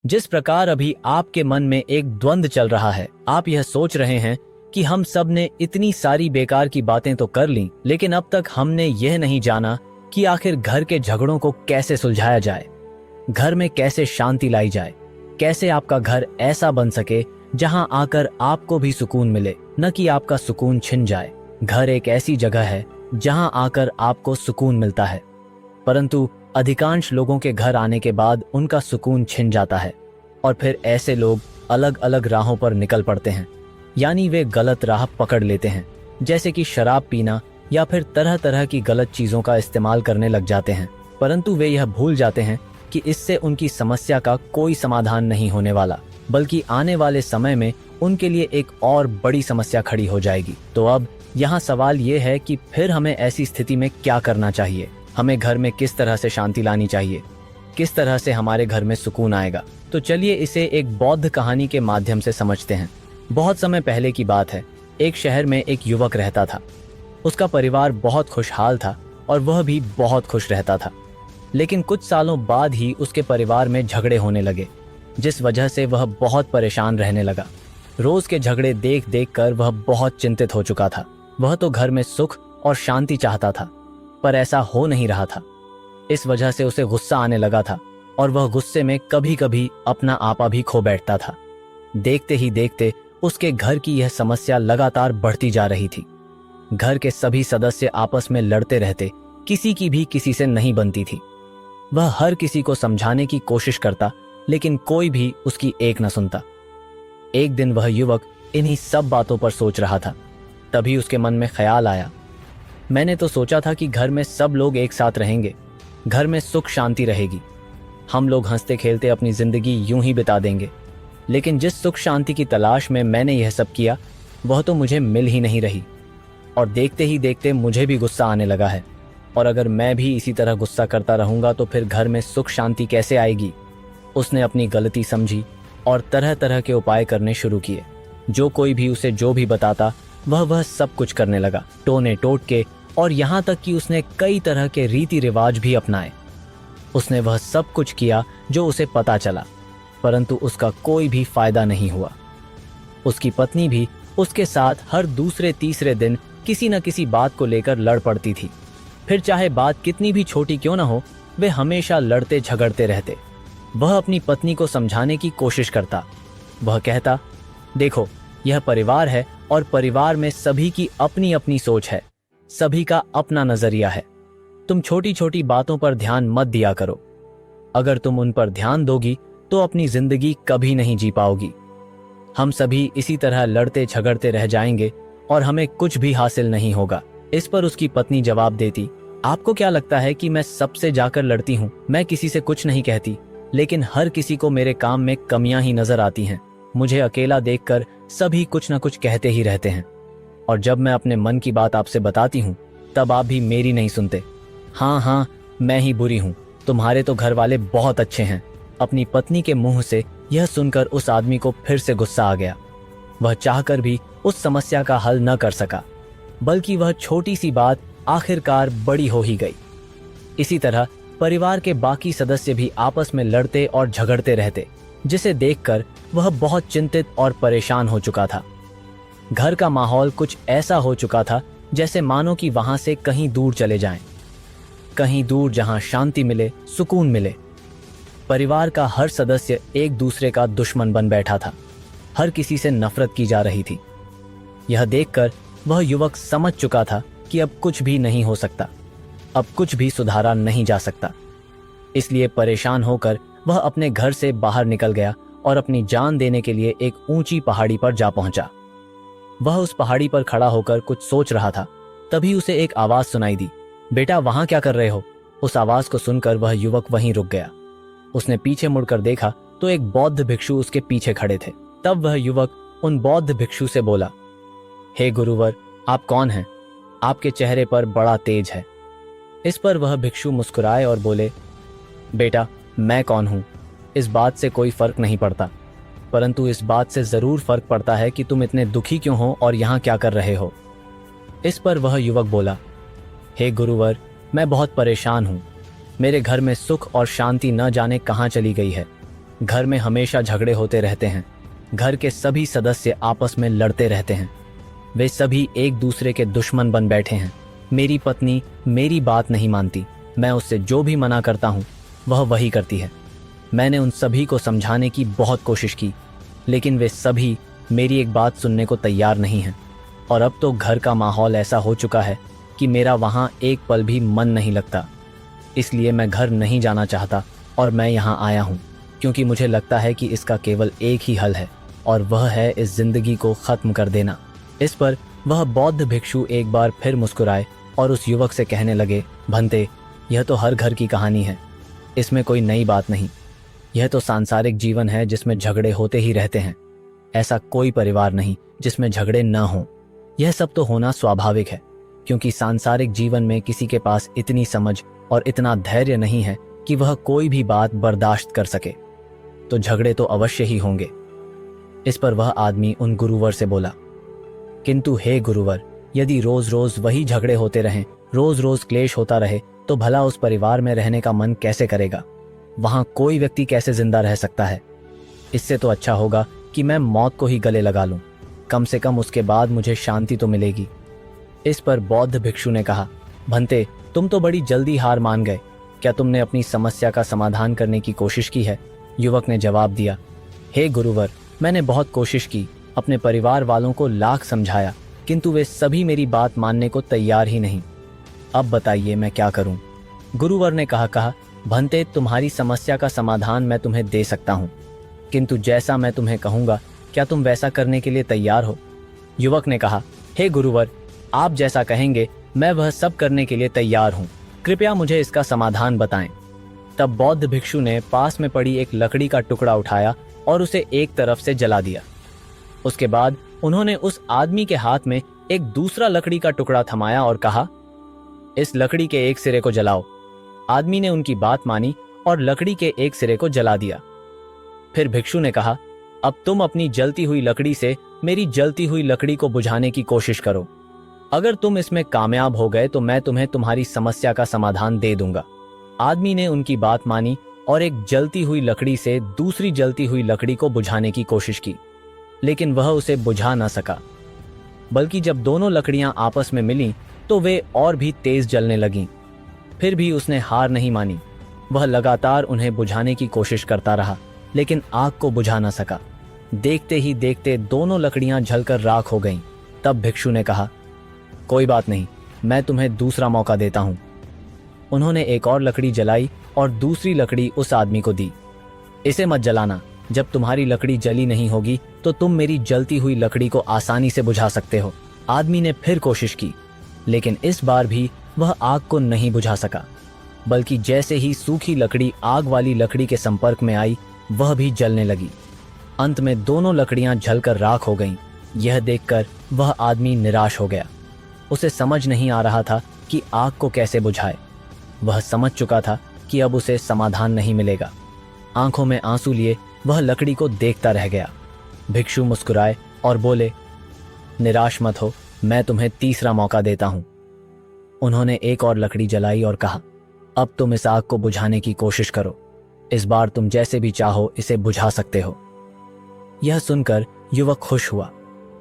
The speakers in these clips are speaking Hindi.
जिस प्रकार अभी आपके मन में एक द्वंद्व चल रहा है, आप यह सोच रहे हैं कि हम सब ने इतनी सारी बेकार की बातें तो कर ली, लेकिन अब तक हमने यह नहीं जाना कि आखिर घर के झगड़ों को कैसे सुलझाया जाए, घर में कैसे शांति लाई जाए, कैसे आपका घर ऐसा बन सके जहां आकर आपको भी सुकून मिले, न कि आपका सुकून छिन जाए। घर एक ऐसी जगह है जहां आकर आपको सुकून मिलता है, परंतु अधिकांश लोगों के घर आने के बाद उनका सुकून छिन जाता है और फिर ऐसे लोग अलग अलग राहों पर निकल पड़ते हैं, यानी वे गलत राह पकड़ लेते हैं, जैसे कि शराब पीना या फिर तरह तरह की गलत चीजों का इस्तेमाल करने लग जाते हैं। परंतु वे यह भूल जाते हैं कि इससे उनकी समस्या का कोई समाधान नहीं होने वाला, बल्कि आने वाले समय में उनके लिए एक और बड़ी समस्या खड़ी हो जाएगी। तो अब यहाँ सवाल ये है कि फिर हमें ऐसी स्थिति में क्या करना चाहिए, हमें घर में किस तरह से शांति लानी चाहिए, किस तरह से हमारे घर में सुकून आएगा। तो चलिए इसे एक बौद्ध कहानी के माध्यम से समझते हैं। बहुत समय पहले की बात है, एक शहर में एक युवक रहता था। उसका परिवार बहुत खुशहाल था और वह भी बहुत खुश रहता था। लेकिन कुछ सालों बाद ही उसके परिवार में झगड़े होने लगे, जिस वजह से वह बहुत परेशान रहने लगा। रोज के झगड़े देख देख कर वह बहुत चिंतित हो चुका था। वह तो घर में सुख और शांति चाहता था, पर ऐसा हो नहीं रहा था। इस वजह से उसे गुस्सा आने लगा था और वह गुस्से में कभी कभी अपना आपा भी खो बैठता था। देखते ही देखते उसके घर की यह समस्या लगातार बढ़ती जा रही थी। घर के सभी सदस्य आपस में लड़ते रहते, किसी की भी किसी से नहीं बनती थी। वह हर किसी को समझाने की कोशिश करता, लेकिन कोई भी उसकी एक न सुनता। एक दिन वह युवक इन्हीं सब बातों पर सोच रहा था। तभी उसके मन में ख्याल आया, मैंने तो सोचा था कि घर में सब लोग एक साथ रहेंगे, घर में सुख शांति रहेगी, हम लोग हंसते खेलते अपनी जिंदगी यूं ही बिता देंगे। लेकिन जिस सुख शांति की तलाश में मैंने यह सब किया, वह तो मुझे मिल ही नहीं रही। और देखते ही देखते मुझे भी गुस्सा आने लगा है, और अगर मैं भी इसी तरह गुस्सा करता रहूंगा तो फिर घर में सुख शांति कैसे आएगी। उसने अपनी गलती समझी और तरह तरह के उपाय करने शुरू किए। जो कोई भी उसे जो भी बताता वह सब कुछ करने लगा, टोने टोट के, और यहाँ तक कि उसने कई तरह के रीति रिवाज भी अपनाए। उसने वह सब कुछ किया जो उसे पता चला, परंतु उसका कोई भी फायदा नहीं हुआ। उसकी पत्नी भी उसके साथ हर दूसरे तीसरे दिन किसी न किसी बात को लेकर लड़ पड़ती थी। फिर चाहे बात कितनी भी छोटी क्यों न हो, वे हमेशा लड़ते झगड़ते रहते। वह अपनी पत्नी को समझाने की कोशिश करता। वह कहता, देखो, यह परिवार है और परिवार में सभी की अपनी अपनी सोच है, सभी का अपना नजरिया है। तुम छोटी छोटी बातों पर ध्यान मत दिया करो। अगर तुम उन पर ध्यान दोगी तो अपनी जिंदगी कभी नहीं जी पाओगी। हम सभी इसी तरह लड़ते झगड़ते रह जाएंगे और हमें कुछ भी हासिल नहीं होगा। इस पर उसकी पत्नी जवाब देती, आपको क्या लगता है कि मैं सबसे जाकर लड़ती हूँ? मैं किसी से कुछ नहीं कहती, लेकिन हर किसी को मेरे काम में कमियां ही नजर आती हैं। मुझे अकेला देखकर सभी कुछ न कुछ कहते ही रहते हैं, और जब मैं अपने मन की बात आपसे बताती हूँ तब आप भी मेरी नहीं सुनते। हाँ, मैं ही बुरी हूँ, तुम्हारे तो घर वाले बहुत अच्छे हैं। अपनी पत्नी के मुंह से यह सुनकर उस आदमी को फिर से गुस्सा आ गया। वह चाहकर भी उस समस्या का हल न कर सका, बल्कि वह छोटी सी बात आखिरकार बड़ी हो ही गई। इसी तरह परिवार के बाकी सदस्य भी आपस में लड़ते और झगड़ते रहते, जिसे देखकर वह बहुत चिंतित और परेशान हो चुका था। घर का माहौल कुछ ऐसा हो चुका था जैसे मानो कि वहां से कहीं दूर चले जाएं, कहीं दूर जहां शांति मिले, सुकून मिले। परिवार का हर सदस्य एक दूसरे का दुश्मन बन बैठा था, हर किसी से नफरत की जा रही थी। यह देखकर वह युवक समझ चुका था कि अब कुछ भी नहीं हो सकता, अब कुछ भी सुधारा नहीं जा सकता। इसलिए परेशान होकर वह अपने घर से बाहर निकल गया और अपनी जान देने के लिए एक ऊंची पहाड़ी पर जा पहुंचा। वह उस पहाड़ी पर खड़ा होकर कुछ सोच रहा था, तभी उसे एक आवाज सुनाई दी, बेटा वहां क्या कर रहे हो? उस आवाज को सुनकर वह युवक वहीं रुक गया। उसने पीछे मुड़कर देखा तो एक बौद्ध भिक्षु उसके पीछे खड़े थे। तब वह युवक उन बौद्ध भिक्षु से बोला, हे गुरुवर, आप कौन हैं? आपके चेहरे पर बड़ा तेज है। इस पर वह भिक्षु मुस्कुराए और बोले, बेटा मैं कौन हूं इस बात से कोई फर्क नहीं पड़ता, परंतु इस बात से जरूर फर्क पड़ता है कि तुम इतने दुखी क्यों हो और यहाँ क्या कर रहे हो। इस पर वह युवक बोला, हे गुरुवर, मैं बहुत परेशान हूँ। मेरे घर में सुख और शांति न जाने कहाँ चली गई है। घर में हमेशा झगड़े होते रहते हैं। घर के सभी सदस्य आपस में लड़ते रहते हैं। वे सभी एक दूसरे के दुश्मन बन बैठे हैं। मेरी पत्नी मेरी बात नहीं मानती। मैं उससे जो भी मना करता हूँ वह वही करती है। मैंने उन सभी को समझाने की बहुत कोशिश की, लेकिन वे सभी मेरी एक बात सुनने को तैयार नहीं हैं। और अब तो घर का माहौल ऐसा हो चुका है कि मेरा वहाँ एक पल भी मन नहीं लगता। इसलिए मैं घर नहीं जाना चाहता और मैं यहाँ आया हूँ, क्योंकि मुझे लगता है कि इसका केवल एक ही हल है, और वह है इस जिंदगी को खत्म कर देना। इस पर वह बौद्ध भिक्षु एक बार फिर मुस्कुराए और उस युवक से कहने लगे, भंते, यह तो हर घर की कहानी है। इसमें कोई नई बात नहीं। यह तो सांसारिक जीवन है जिसमें झगड़े होते ही रहते हैं। ऐसा कोई परिवार नहीं जिसमें झगड़े न हों। यह सब तो होना स्वाभाविक है, क्योंकि सांसारिक जीवन में किसी के पास इतनी समझ और इतना धैर्य नहीं है कि वह कोई भी बात बर्दाश्त कर सके। तो झगड़े तो अवश्य ही होंगे। इस पर वह आदमी उन गुरुवर से बोला, किंतु हे गुरुवर, यदि रोज रोज वही झगड़े होते रहें, रोज रोज क्लेश होता रहे, तो भला उस परिवार में रहने का मन कैसे करेगा? वहां कोई व्यक्ति कैसे जिंदा रह सकता है? इससे तो अच्छा होगा कि मैं मौत को ही गले लगा लूं। कम से कम उसके बाद मुझे शांति तो मिलेगी। इस पर बौद्ध भिक्षु ने कहा, भंते, तुम तो बड़ी जल्दी हार मान गए। क्या तुमने अपनी समस्या का समाधान करने की कोशिश की है? युवक ने जवाब दिया, हे गुरुवर, मैंने बहुत कोशिश की, अपने परिवार वालों को लाख समझाया, किंतु वे सभी मेरी बात मानने को तैयार ही नहीं। अब बताइए मैं क्या करूं? गुरुवर ने कहा, भंते, तुम्हारी समस्या का समाधान मैं तुम्हें दे सकता हूं, किंतु जैसा मैं तुम्हें कहूंगा, क्या तुम वैसा करने के लिए तैयार हो? युवक ने कहा, हे गुरुवर, आप जैसा कहेंगे मैं वह सब करने के लिए तैयार हूं। कृपया मुझे इसका समाधान बताएं। तब बौद्ध भिक्षु ने पास में पड़ी एक लकड़ी का टुकड़ा उठाया और उसे एक तरफ से जला दिया। उसके बाद उन्होंने उस आदमी के हाथ में एक दूसरा लकड़ी का टुकड़ा थमाया और कहा, इस लकड़ी के एक सिरे को जलाओ। आदमी ने उनकी बात मानी और लकड़ी के एक सिरे को जला दिया। फिर भिक्षु ने कहा, अब तुम अपनी जलती हुई लकड़ी से मेरी जलती हुई लकड़ी को बुझाने की कोशिश करो। अगर तुम इसमें कामयाब हो गए तो मैं तुम्हें तुम्हारी समस्या का समाधान दे दूंगा। आदमी ने उनकी बात मानी और एक जलती हुई लकड़ी से दूसरी जलती हुई लकड़ी को बुझाने की कोशिश की, लेकिन वह उसे बुझा न सका। बल्कि जब दोनों लकड़ियां आपस में मिलीं तो वे और भी तेज जलने लगीं। फिर भी उसने हार नहीं मानी। वह लगातार उन्हें बुझाने की कोशिश करता रहा, लेकिन आग को बुझा न सका। देखते ही देखते दोनों लकड़ियां जलकर राख हो गईं। तब भिक्षु ने कहा, कोई बात नहीं, मैं तुम्हें दूसरा मौका देता हूं। उन्होंने एक और लकड़ी जलाई और दूसरी लकड़ी उस आदमी को दी। इसे मत जलाना, जब तुम्हारी लकड़ी जली नहीं होगी तो तुम मेरी जलती हुई लकड़ी को आसानी से बुझा सकते हो। आदमी ने फिर कोशिश की, लेकिन इस बार भी वह आग को नहीं बुझा सका, बल्कि जैसे ही सूखी लकड़ी आग वाली लकड़ी के संपर्क में आई, वह भी जलने लगी। अंत में दोनों लकड़ियां जलकर राख हो गईं। यह देखकर वह आदमी निराश हो गया। उसे समझ नहीं आ रहा था कि आग को कैसे बुझाए। वह समझ चुका था कि अब उसे समाधान नहीं मिलेगा। आंखों में आंसू लिए वह लकड़ी को देखता रह गया। भिक्षु मुस्कुराए और बोले, निराश मत हो, मैं तुम्हें तीसरा मौका देता हूं। उन्होंने एक और लकड़ी जलाई और कहा, अब तुम इस आग को बुझाने की कोशिश करो। इस बार तुम जैसे भी चाहो इसे बुझा सकते हो। यह सुनकर युवक खुश हुआ।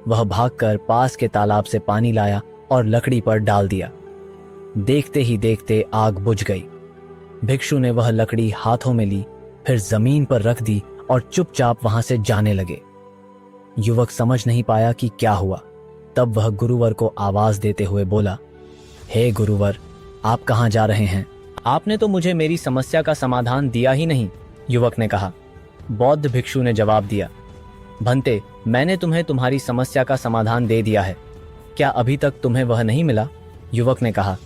वह भागकर पास के तालाब से पानी लाया और लकड़ी पर डाल दिया। देखते ही देखते आग बुझ गई। भिक्षु ने वह लकड़ी हाथों में ली, फिर जमीन पर रख दी और चुपचाप वहां से जाने लगे। युवक समझ नहीं पाया कि क्या हुआ। तब वह गुरुवर को आवाज देते हुए बोला, हे गुरुवर, आप कहां जा रहे हैं? आपने तो मुझे मेरी समस्या का समाधान दिया ही नहीं, युवक ने कहा। बौद्ध भिक्षु ने जवाब दिया, भंते, मैंने तुम्हें तुम्हारी समस्या का समाधान दे दिया है। क्या अभी तक तुम्हें वह नहीं मिला? युवक ने कहा,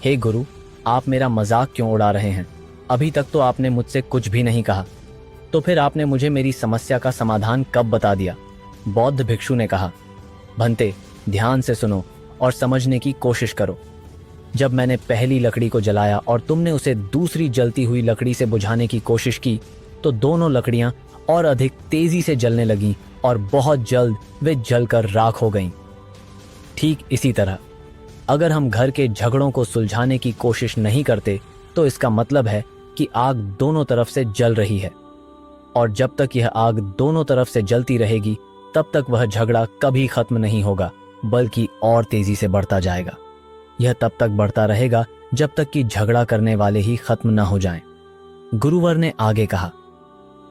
हे गुरु, आप मेरा मजाक क्यों उड़ा रहे हैं? अभी तक तो आपने मुझसे कुछ भी नहीं कहा, तो फिर आपने मुझे मेरी समस्या का समाधान कब बता दिया? बौद्ध भिक्षु ने कहा, भंते, ध्यान से सुनो और समझने की कोशिश करो। जब मैंने पहली लकड़ी को जलाया और तुमने उसे दूसरी जलती हुई लकड़ी से बुझाने की कोशिश की, तो दोनों लकड़ियां और अधिक तेजी से जलने लगीं और बहुत जल्द वे जलकर राख हो गईं। ठीक इसी तरह अगर हम घर के झगड़ों को सुलझाने की कोशिश नहीं करते तो इसका मतलब है कि आग दोनों तरफ से जल रही है। और जब तक यह आग दोनों तरफ से जलती रहेगी तब तक वह झगड़ा कभी खत्म नहीं होगा, बल्कि और तेजी से बढ़ता जाएगा। यह तब तक बढ़ता रहेगा जब तक कि झगड़ा करने वाले ही खत्म न हो जाएं। गुरुवर ने आगे कहा,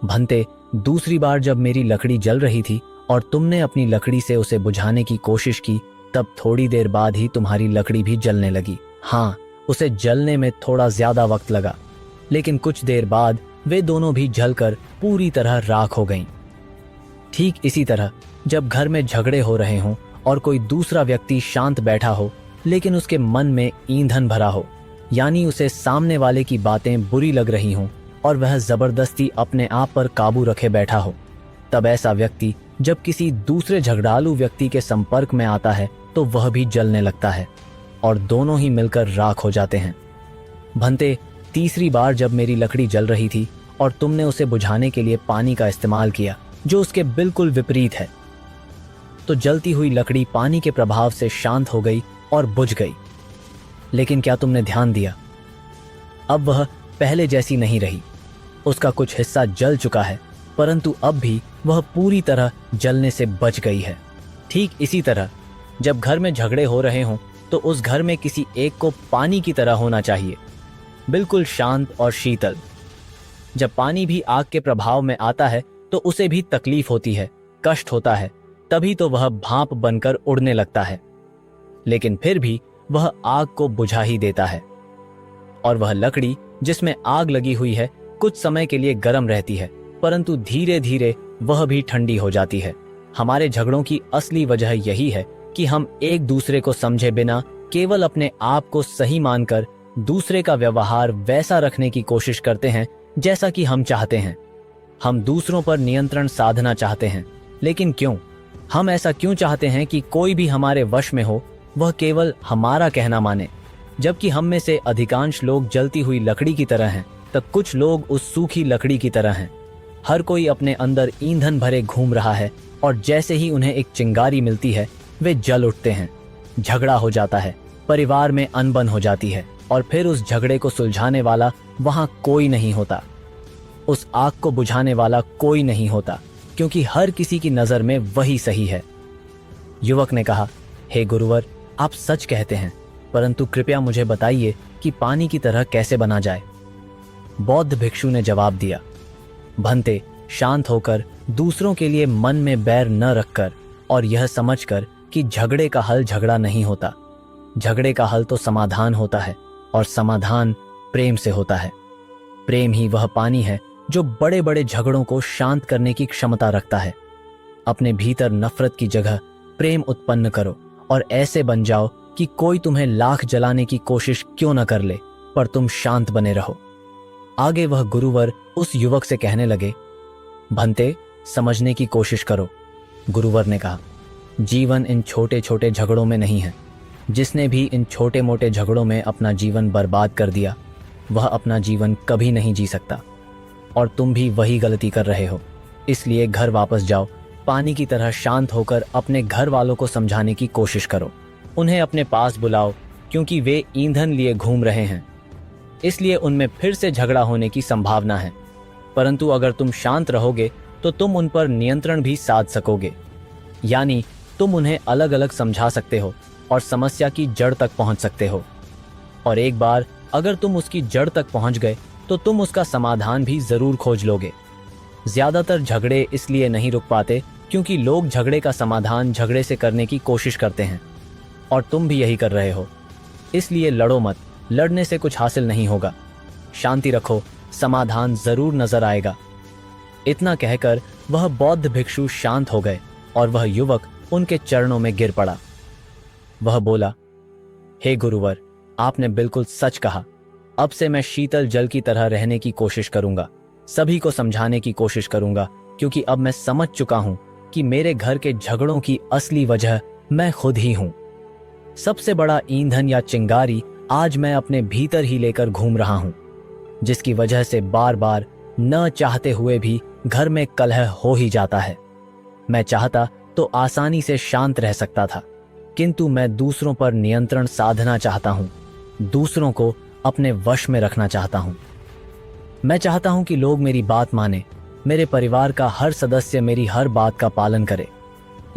भंते, दूसरी बार जब मेरी लकड़ी जल रही थी और तुमने अपनी लकड़ी से उसे बुझाने की कोशिश की, तब थोड़ी देर बाद ही तुम्हारी लकड़ी भी जलने लगी। हाँ, उसे जलने में थोड़ा ज्यादा वक्त लगा, लेकिन कुछ देर बाद वे दोनों भी जलकर पूरी तरह राख हो गईं। ठीक इसी तरह जब घर में झगड़े हो रहे हों और कोई दूसरा व्यक्ति शांत बैठा हो लेकिन उसके मन में ईंधन भरा हो, यानी उसे सामने वाले की बातें बुरी लग रही हों और वह जबरदस्ती अपने आप पर काबू रखे बैठा हो, तब ऐसा व्यक्ति जब किसी दूसरे झगड़ालू व्यक्ति के संपर्क में आता है तो वह भी जलने लगता है और दोनों ही मिलकर राख हो जाते हैं। भंते, तीसरी बार जब मेरी लकड़ी जल रही थी और तुमने उसे बुझाने के लिए पानी का इस्तेमाल किया जो उसके बिल्कुल विपरीत है, तो जलती हुई लकड़ी पानी के प्रभाव से शांत हो गई और बुझ गई। लेकिन क्या तुमने ध्यान दिया, अब वह पहले जैसी नहीं रही। उसका कुछ हिस्सा जल चुका है, परंतु अब भी वह पूरी तरह जलने से बच गई है। ठीक इसी तरह जब घर में झगड़े हो रहे हों तो उस घर में किसी एक को पानी की तरह होना चाहिए, बिल्कुल शांत और शीतल। जब पानी भी आग के प्रभाव में आता है तो उसे भी तकलीफ होती है, कष्ट होता है, तभी तो वह भाप बनकर उड़ने लगता है, लेकिन फिर भी वह आग को बुझा ही देता है। और वह लकड़ी जिसमें आग लगी हुई है कुछ समय के लिए गर्म रहती है, परंतु धीरे धीरे वह भी ठंडी हो जाती है। हमारे झगड़ों की असली वजह यही है कि हम एक दूसरे को समझे बिना केवल अपने आप को सही मानकर दूसरे का व्यवहार वैसा रखने की कोशिश करते हैं जैसा कि हम चाहते हैं। हम दूसरों पर नियंत्रण साधना चाहते हैं, लेकिन क्यों? हम ऐसा क्यों चाहते हैं कि कोई भी हमारे वश में हो, वह केवल हमारा कहना माने? जबकि हम में से अधिकांश लोग जलती हुई लकड़ी की तरह हैं, तब कुछ लोग उस सूखी लकड़ी की तरह हैं। हर कोई अपने अंदर ईंधन भरे घूम रहा है और जैसे ही उन्हें एक चिंगारी मिलती है वे जल उठते हैं। झगड़ा हो जाता है, परिवार में अनबन हो जाती है और फिर उस झगड़े को सुलझाने वाला वहां कोई नहीं होता, उस आग को बुझाने वाला कोई नहीं होता, क्योंकि हर किसी की नजर में वही सही है। युवक ने कहा, हे गुरुवर, आप सच कहते हैं, परंतु कृपया मुझे बताइए कि पानी की तरह कैसे बना जाए। बौद्ध भिक्षु ने जवाब दिया, भंते, शांत होकर दूसरों के लिए मन में बैर न रखकर और यह समझकर कि झगड़े का हल झगड़ा नहीं होता, झगड़े का हल तो समाधान होता है और समाधान प्रेम से होता है। प्रेम ही वह पानी है जो बड़े बड़े झगड़ों को शांत करने की क्षमता रखता है। अपने भीतर नफरत की जगह प्रेम उत्पन्न करो और ऐसे बन जाओ कि कोई तुम्हें लाख जलाने की कोशिश क्यों न कर ले, पर तुम शांत बने रहो। आगे वह गुरुवर उस युवक से कहने लगे, भंते, समझने की कोशिश करो। गुरुवर ने कहा, जीवन इन छोटे छोटे झगड़ों में नहीं है। जिसने भी इन छोटे मोटे झगड़ों में अपना जीवन बर्बाद कर दिया, वह अपना जीवन कभी नहीं जी सकता। और तुम भी वही गलती कर रहे हो। इसलिए घर वापस जाओ, पानी की तरह शांत होकर अपने घर वालों को समझाने की कोशिश करो। उन्हें अपने पास बुलाओ, क्योंकि वे ईंधन लिए घूम रहे हैं, इसलिए उनमें फिर से झगड़ा होने की संभावना है। परंतु अगर तुम शांत रहोगे तो तुम उन पर नियंत्रण भी साध सकोगे, यानी तुम उन्हें अलग अलग समझा सकते हो और समस्या की जड़ तक पहुंच सकते हो। और एक बार अगर तुम उसकी जड़ तक पहुंच गए तो तुम उसका समाधान भी जरूर खोज लोगे। ज्यादातर झगड़े इसलिए नहीं रुक पाते क्योंकि लोग झगड़े का समाधान झगड़े से करने की कोशिश करते हैं, और तुम भी यही कर रहे हो। इसलिए लड़ो मत, लड़ने से कुछ हासिल नहीं होगा। शांति रखो, समाधान जरूर नजर आएगा। इतना कहकर वह बौद्ध भिक्षु शांत हो गए और वह युवक उनके चरणों में गिर पड़ा। वह बोला, हे गुरुवर, आपने बिल्कुल सच कहा। अब से मैं शीतल जल की तरह रहने की कोशिश करूंगा, सभी को समझाने की कोशिश करूंगा, क्योंकि अब मैं समझ चुका हूं कि मेरे घर के झगड़ों की असली वजह मैं खुद ही हूं। सबसे बड़ा ईंधन या चिंगारी आज मैं अपने भीतर ही लेकर घूम रहा हूं, जिसकी वजह से बार बार न चाहते हुए भी घर में कलह हो ही जाता है। मैं चाहता तो आसानी से शांत रह सकता था, किंतु मैं दूसरों पर नियंत्रण साधना चाहता हूं, दूसरों को अपने वश में रखना चाहता हूं। मैं चाहता हूं कि लोग मेरी बात माने, मेरे परिवार का हर सदस्य मेरी हर बात का पालन करे।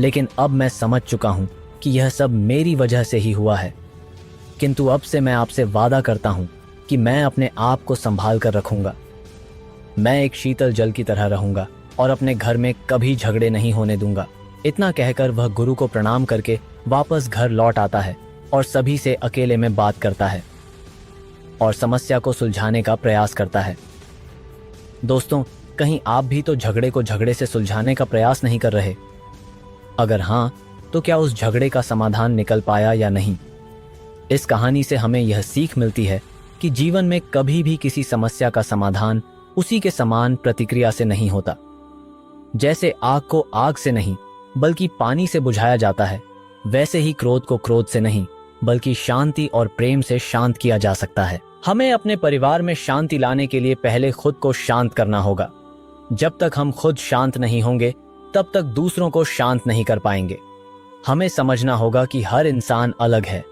लेकिन अब मैं समझ चुका हूं कि यह सब मेरी वजह से ही हुआ है। किंतु अब से मैं आपसे वादा करता हूं कि मैं अपने आप को संभाल कर रखूंगा। मैं एक शीतल जल की तरह रहूंगा और अपने घर में कभी झगड़े नहीं होने दूंगा। इतना कहकर वह गुरु को प्रणाम करके वापस घर लौट आता है और सभी से अकेले में बात करता है और समस्या को सुलझाने का प्रयास करता है। दोस्तों, कहीं आप भी तो झगड़े को झगड़े से सुलझाने का प्रयास नहीं कर रहे? अगर हां, तो क्या उस झगड़े का समाधान निकल पाया या नहीं? इस कहानी से हमें यह सीख मिलती है कि जीवन में कभी भी किसी समस्या का समाधान उसी के समान प्रतिक्रिया से नहीं होता। जैसे आग को आग से नहीं बल्कि पानी से बुझाया जाता है, वैसे ही क्रोध को क्रोध से नहीं बल्कि शांति और प्रेम से शांत किया जा सकता है। हमें अपने परिवार में शांति लाने के लिए पहले खुद को शांत करना होगा। जब तक हम खुद शांत नहीं होंगे, तब तक दूसरों को शांत नहीं कर पाएंगे। हमें समझना होगा कि हर इंसान अलग है,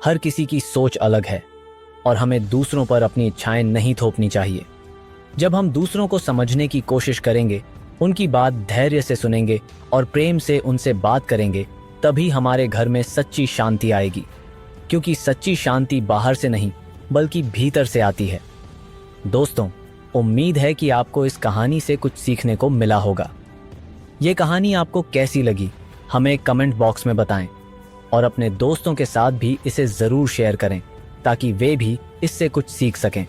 हर किसी की सोच अलग है और हमें दूसरों पर अपनी इच्छाएं नहीं थोपनी चाहिए। जब हम दूसरों को समझने की कोशिश करेंगे, उनकी बात धैर्य से सुनेंगे और प्रेम से उनसे बात करेंगे, तभी हमारे घर में सच्ची शांति आएगी। क्योंकि सच्ची शांति बाहर से नहीं बल्कि भीतर से आती है। दोस्तों, उम्मीद है कि आपको इस कहानी से कुछ सीखने को मिला होगा। ये कहानी आपको कैसी लगी, हमें कमेंट बॉक्स में बताएं और अपने दोस्तों के साथ भी इसे जरूर शेयर करें ताकि वे भी इससे कुछ सीख सकें।